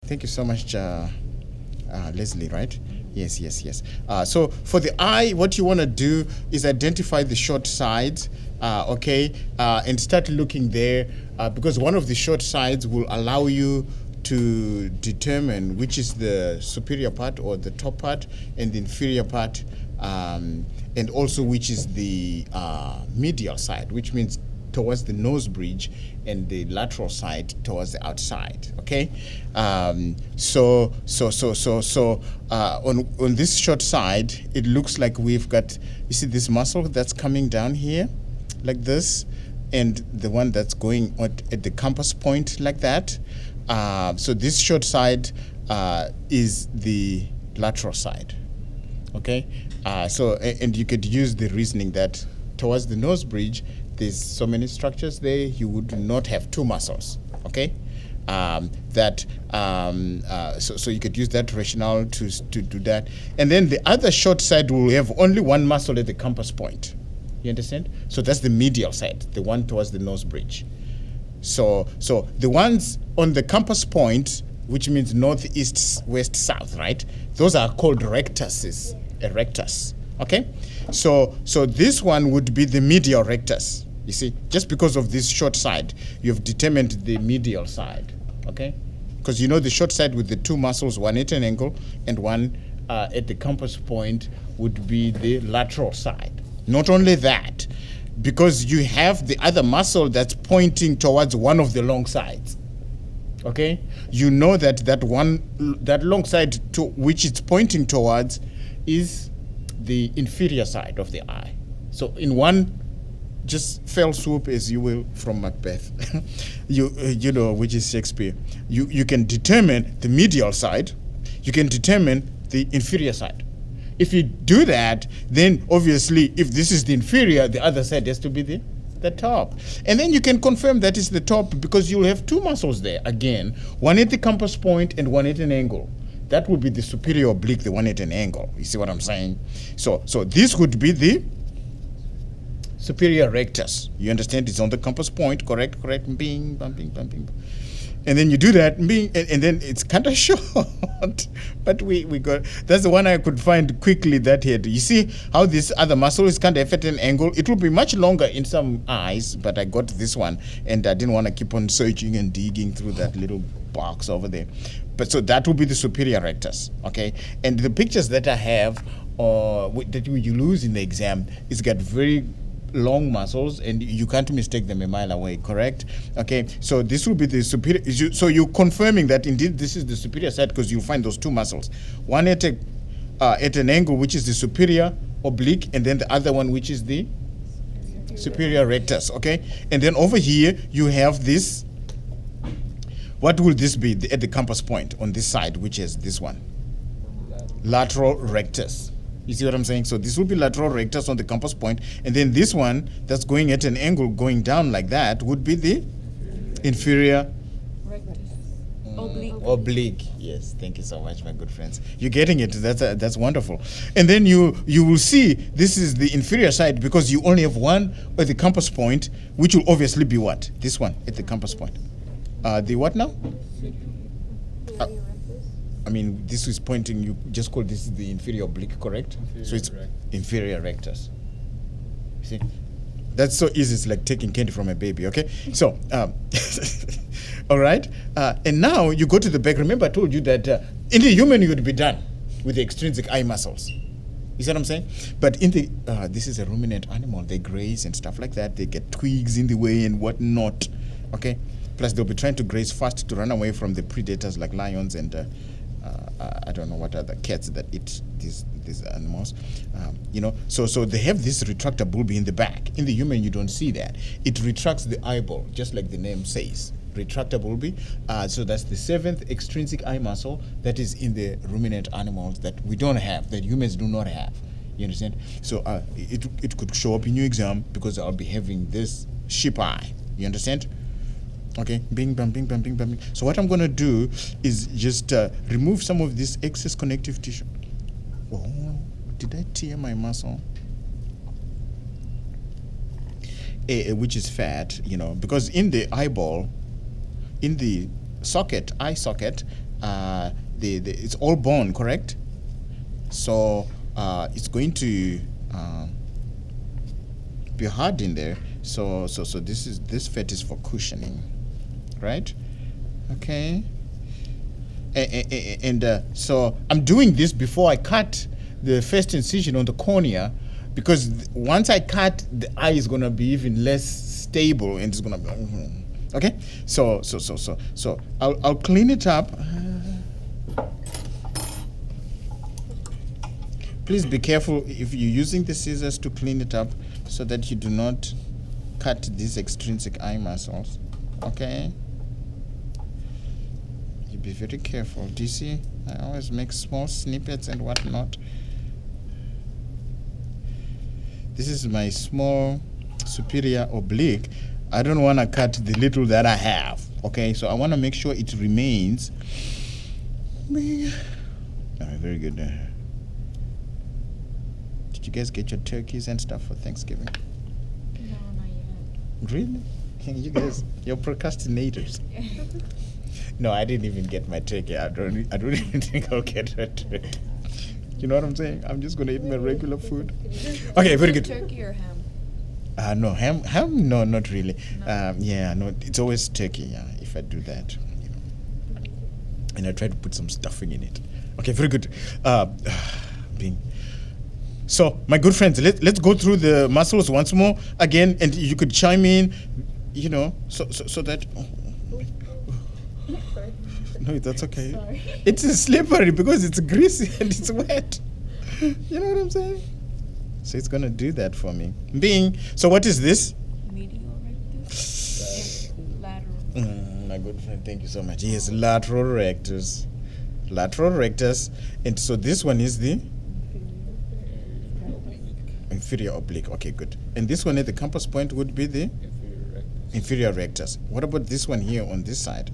Thank you so much, Leslie, right? Yes. So for the eye, what you want to do is identify the short sides, and start looking there, because one of the short sides will allow you to determine which is the superior part or the top part and the inferior part, and also which is the medial side, which means towards the nose bridge, and the lateral side towards the outside. Okay, on this short side, it looks like we've got, you see this muscle that's coming down here, like this, and the one that's going at the compass point like that. So this short side is the lateral side. Okay, and you could use the reasoning that towards the nose bridge, there's so many structures there, you would not have two muscles. Okay, so you could use that rationale to do that. And then the other short side will have only one muscle at the compass point. You understand? So that's the medial side, the one towards the nose bridge. So the ones on the compass point, which means north, east, west, south, right? Those are called rectuses, a rectus. Okay, so this one would be the medial rectus. You see, just because of this short side, you've determined the medial side. Okay, because you know the short side with the two muscles, one at an angle and one at the compass point, would be the lateral side. Not only that, because you have the other muscle that's pointing towards one of the long sides. Okay, you know that long side to which it's pointing towards is the inferior side of the eye. So in one just fell swoop, as you will, from Macbeth, you know, which is Shakespeare, you can determine the medial side, you can determine the inferior side. If you do that, then obviously if this is the inferior, the other side has to be the top. And then you can confirm that is the top because you'll have two muscles there again, one at the compass point and one at an angle. That would be the superior oblique, the one at an angle. You see what I'm saying? So this would be the superior rectus. You understand? It's on the compass point, correct? Bing, bam, bing, bam, bing. And then you do that, bing, and then it's kind of short. But we got, that's the one I could find quickly that here. You see how this other muscle is kind of at an angle? It will be much longer in some eyes, but I got this one, and I didn't want to keep on searching and digging through that little box over there. But so that will be the superior rectus, okay? And the pictures that I have, that you lose in the exam, it's got very long muscles, and you can't mistake them a mile away, correct? Okay, so this will be the superior. So you're confirming that indeed this is the superior side because you'll find those two muscles, one at an angle, which is the superior oblique, and then the other one, which is the superior rectus. Okay, and then over here you have this. What will this be at the compass point on this side, which is this one? Lateral rectus. You see what I'm saying? So this will be lateral rectus on the compass point, and then this one that's going at an angle going down like that would be the inferior rectus. Oblique. Yes, thank you so much, my good friends. You're getting it. That's wonderful. And then you will see this is the inferior side because you only have one at the compass point, which will obviously be what? This one at the compass point. The what now? I mean, this is pointing, you just call this the inferior oblique, correct? So it's inferior rectus. See? That's so easy, it's like taking candy from a baby, okay? So, all right. And now you go to the back. Remember I told you that in the human you would be done with the extrinsic eye muscles. You see what I'm saying? But in the, this is a ruminant animal. They graze and stuff like that. They get twigs in the way and whatnot, okay? Plus they'll be trying to graze fast to run away from the predators like lions and I don't know what other cats that eat these animals, you know. So they have this retractor bulb in the back. In the human, you don't see that. It retracts the eyeball, just like the name says, retractor bulb. So that's the seventh extrinsic eye muscle that is in the ruminant animals that we don't have, that humans do not have. You understand? So it could show up in your exam because I'll be having this sheep eye. You understand? Okay, bing, bam, bing, bam, bing, bam, bing. So what I'm going to do is just remove some of this excess connective tissue. Oh, did I tear my muscle? Which is fat, you know, because in the eyeball, in the socket, eye socket, it's all bone, correct? So it's going to be hard in there. So this fat is for cushioning, right? Okay. And so I'm doing this before I cut the first incision on the cornea, because once I cut, the eye is gonna be even less stable, and it's gonna be okay. So I'll clean it up. Please be careful if you're using the scissors to clean it up, so that you do not cut these extrinsic eye muscles. Okay. You be very careful. Do you see? I always make small snippets and whatnot. This is my small superior oblique. I don't want to cut the little that I have. Okay, so I want to make sure it remains. Very good. Did you guys get your turkeys and stuff for Thanksgiving? No, not yet. Really? You guys, you're procrastinators. No, I didn't even get my turkey. I don't even think I'll get a turkey. You know what I'm saying? I'm just gonna eat my regular food. Okay, very good. Turkey or ham? No, ham, no, not really. No. Yeah, no, it's always turkey. Yeah, if I do that, you know. And I try to put some stuffing in it. Okay, very good. So, my good friends, let's go through the muscles once more again, and you could chime in, you know, so that. No, that's okay. Sorry. It's slippery because it's greasy and it's wet. You know what I'm saying? So it's gonna do that for me. So what is this? Medial rectus. Lateral. My good friend, thank you so much. Yes, lateral rectus. Lateral rectus. And so this one is the inferior oblique. Okay, good. And this one at the compass point would be the inferior rectus. What about this one here on this side?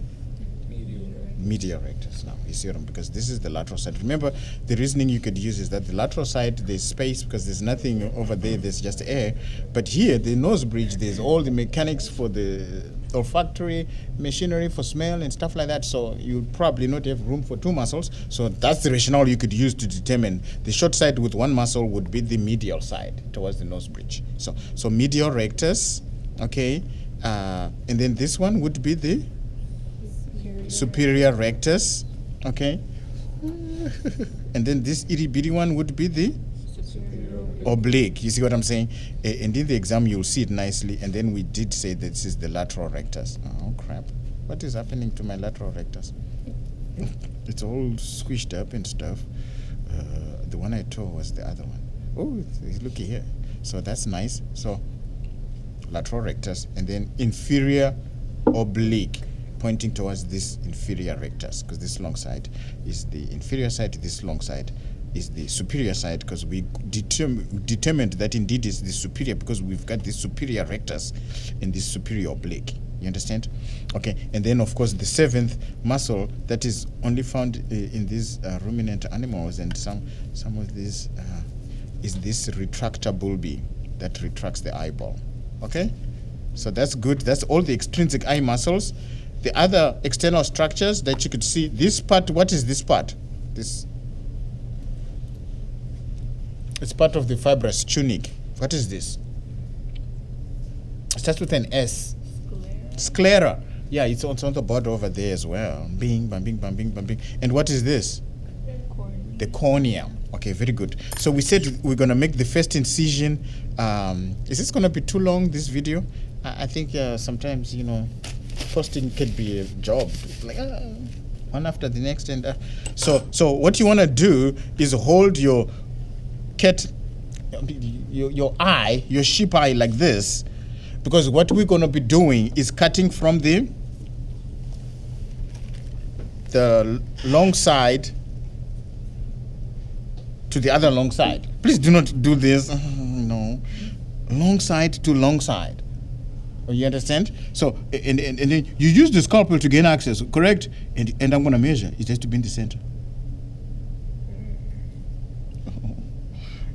Medial rectus. Now you see what because this is the lateral side. Remember, the reasoning you could use is that the lateral side, there's space because there's nothing over there, there's just air. But here, the nose bridge, there's all the mechanics for the olfactory machinery for smell and stuff like that. So you probably not have room for two muscles. So that's the rationale you could use to determine the short side with one muscle would be the medial side towards the nose bridge. So medial rectus, okay, and then this one would be the superior rectus, okay, and then this itty bitty one would be the oblique. You see what I'm saying? And in the exam you'll see it nicely. And then we did say that this is the lateral rectus. Oh crap! What is happening to my lateral rectus? It's all squished up and stuff. The one I tore was the other one. Oh, look here. So that's nice. So lateral rectus, and then inferior oblique, pointing towards this inferior rectus, because this long side is the inferior side, this long side is the superior side, because we determined that indeed is the superior, because we've got this superior rectus and this superior oblique. You understand? Okay, and then of course the seventh muscle that is only found in these ruminant animals and some of these is this retractor bulbi that retracts the eyeball. Okay, so that's good. That's all the extrinsic eye muscles. The other external structures that you could see, this part, what is this part? This, it's part of the fibrous tunic. What is this? It starts with an S. Sclera. Sclera. Yeah, it's on the border over there as well. Bing, bang, bing, bang, bing, bang, bing. And what is this? Cornea. The cornea. Okay, very good. So we said we're going to make the first incision. Is this going to be too long, this video? I think sometimes, you know, posting could be a job, like one after the next, and so what you want to do is hold your your eye, your sheep eye, like this, because what we're going to be doing is cutting from the long side to the other long side. Please do not do this. No, long side to long side. You understand? So, and then you use the scalpel to gain access, correct? And I'm going to measure. It has to be in the center.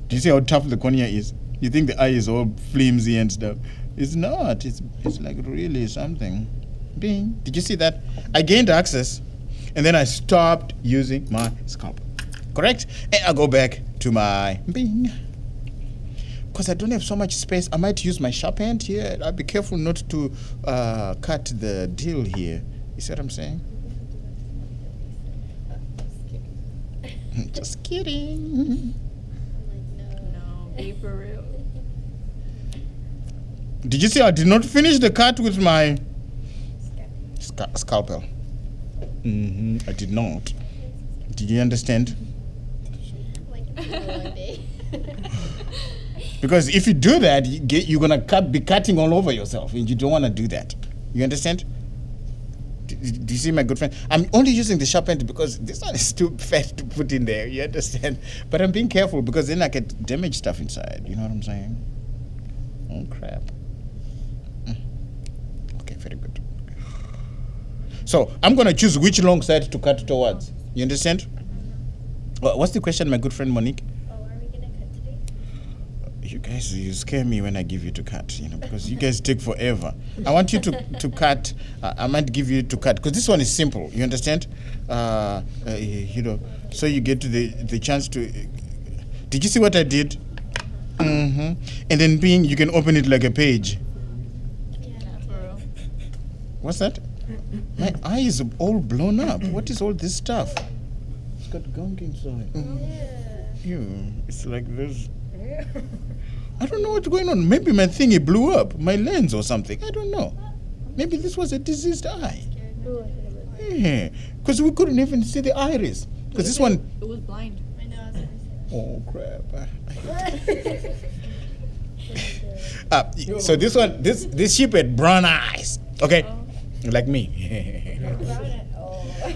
Do you see how tough the cornea is? You think the eye is all flimsy and stuff. It's not. It's like really something. Bing. Did you see that? I gained access. And then I stopped using my scalpel. Correct? And I go back to my bing. Because I don't have so much space, I might use my sharp end here. I'll be careful not to cut the deal here. You see what I'm saying? Just kidding. No, be for real. Did you see I did not finish the cut with my scalpel? I did not. Did you understand? Because if you do that, you're going to be cutting all over yourself, and you don't want to do that. You understand? Do you see my good friend? I'm only using the sharp end because this one is too fat to put in there. You understand? But I'm being careful because then I could damage stuff inside. You know what I'm saying? Oh, crap. Okay, very good. So I'm going to choose which long side to cut towards. You understand? What's the question, my good friend Monique? You guys, you scare me when I give you to cut, you know, because you guys take forever. I want you to cut. I might give you to cut because this one is simple. You understand? You know, so you get to the chance to. Did you see what I did? And then you can open it like a page. Yeah, for real. What's that? My eye is all blown up. What is all this stuff? It's got gunk inside. It's like this. I don't know what's going on. Maybe my thingy blew up, my lens or something. I don't know. Maybe this was a diseased eye. Yeah, because we couldn't even see the iris. Because this one. It was blind. I know. Oh crap! So this one, this sheep had brown eyes. Okay, like me.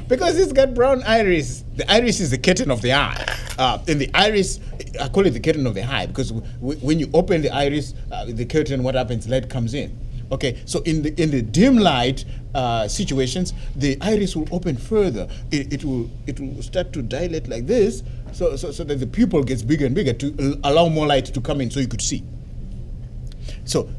Because it's got brown iris. The iris is the curtain of the eye. And the iris, I call it the curtain of the eye because when you open the iris, the curtain, what happens? Light comes in. Okay, so in the dim light situations, the iris will open further. It will start to dilate like this, so that the pupil gets bigger and bigger to allow more light to come in, so you could see. So.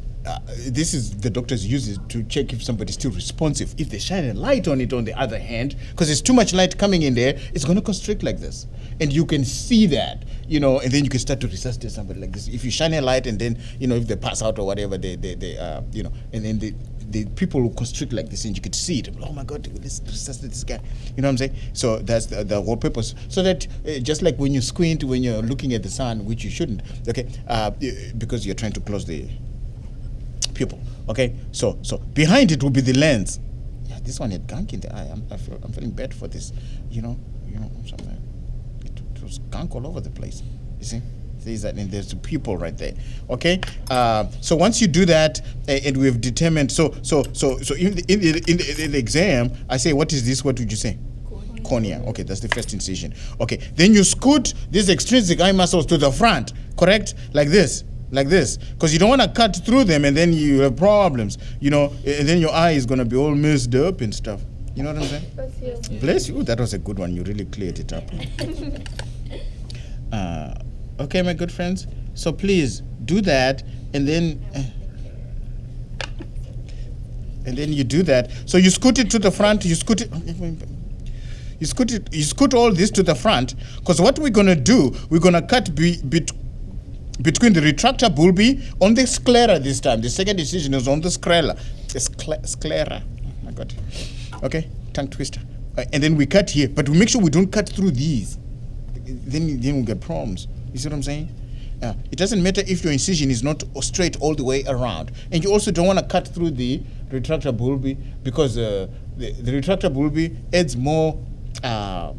This is the doctors use it to check if somebody's still responsive. If they shine a light on it, on the other hand, because there's too much light coming in there, it's going to constrict like this, and you can see that, you know, and then you can start to resuscitate somebody like this. If you shine a light, and then, you know, if they pass out or whatever, they you know, and then the people will constrict like this, and you could see it. Oh my God, let's resuscitate this guy. You know what I'm saying? So that's the whole purpose. So that just like when you squint when you're looking at the sun, which you shouldn't, okay, because you're trying to close the pupil. Okay, so behind it will be the lens. Yeah, this one had gunk in the eye. I'm feeling bad for this. You know, something. It was gunk all over the place. You see, there's a pupil right there. Okay, so once you do that, and we've determined. So in the exam, I say, what is this? What would you say? Cornea. Okay, that's the first incision. Okay, then you scoot these extrinsic eye muscles to the front. Correct, like this. Like this, because you don't want to cut through them and then you have problems, you know, and then your eye is going to be all messed up and stuff. You know what I'm saying? Bless you. Bless you. That was a good one. You really cleared it up. Okay, my good friends. So please do that, and then you do that. So you scoot it to the front. You scoot all this to the front, because what we're going to do, we're going to cut between the retractor bulbi on the sclera this time. The second incision is on the sclera. Sclera. Oh my God. Okay, tongue twister. And then we cut here, but we make sure we don't cut through these. Then we get problems. You see what I'm saying? It doesn't matter if your incision is not straight all the way around. And you also don't want to cut through the retractor bulbi because the retractor bulbi adds more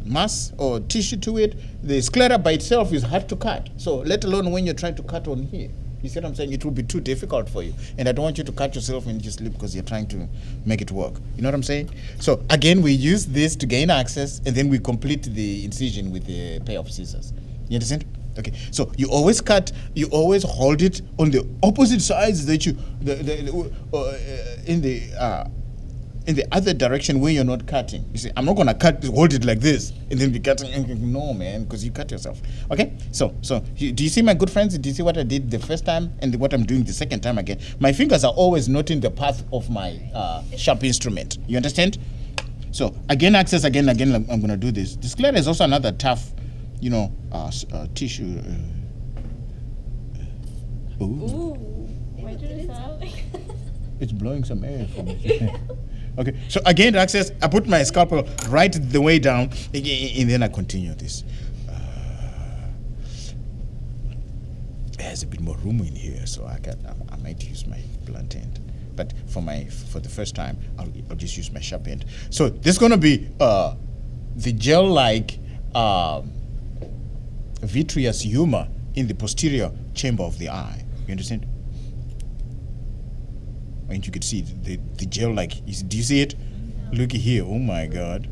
mass or tissue to it. The sclera by itself is hard to cut, so let alone when you're trying to cut on here. You see what I'm saying? It will be too difficult for you, and I don't want you to cut yourself and just sleep because you're trying to make it work. You know what I'm saying? So again, we use this to gain access, and then we complete the incision with a pair of scissors. You understand? Okay, so you always cut, you always hold it on the opposite sides that you in the other direction where you're not cutting. You see, I'm not gonna hold it like this and then be cutting. No, man, because you cut yourself. Okay, so do you see, my good friends? Do you see what I did the first time and what I'm doing the second time again? My fingers are always not in the path of my sharp instrument. You understand? So again, access again. I'm going to do this. The sclera is also another tough, tissue. Ooh. Ooh. Why did it sound like It's blowing some air from me. Okay, so again, to access, I put my scalpel right the way down, and then I continue this. There's a bit more room in here, so I might use my blunt end. But for the first time, I'll just use my sharp end. So this is gonna be the gel-like vitreous humor in the posterior chamber of the eye. You understand? And you can see the gel-like. Do you see it? Look here. Oh my God.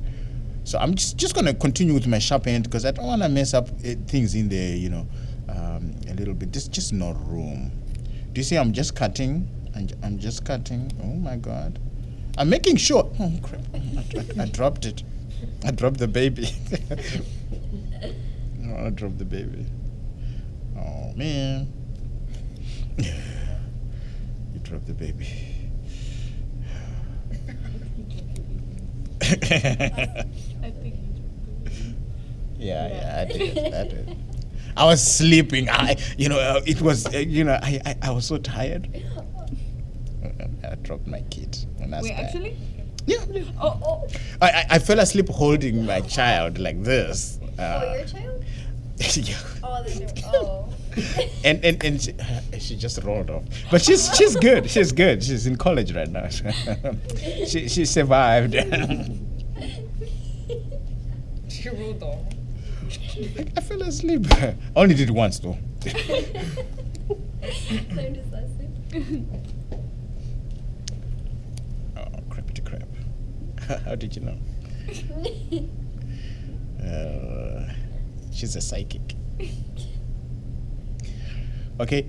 So I'm just gonna continue with my sharp end because I don't want to mess up things in there. A little bit. There's just no room. Do you see? I'm just cutting. I'm just cutting. Oh my God. I'm making sure. Oh crap! I dropped it. I dropped the baby. I dropped the baby. Oh man. You dropped the baby. I think Yeah, I did. I was sleeping. It was, I was so tired. I dropped my kid. Wait, actually? Yeah. Oh. I fell asleep holding my child like this. Your child? Yeah. Oh. And she just rolled off. But she's good. She's good. She's in college right now. she survived. She rolled off. I fell asleep. I only did it once though. Learned his lesson. Oh, crappity crap. How did you know? She's a psychic. Okay,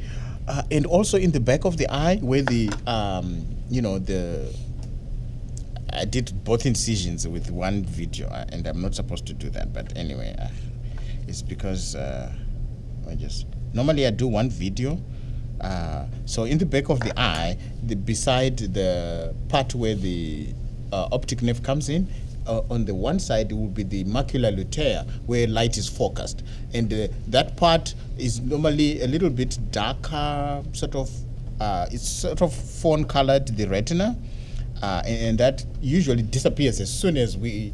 and also in the back of the eye where I did both incisions with one video, and I'm not supposed to do that, but anyway, it's because normally I do one video. So in the back of the eye, beside the part where the optic nerve comes in, on the one side it will be the macula lutea where light is focused, and that part is normally a little bit darker, it's sort of fawn colored, the retina, and that usually disappears as soon as we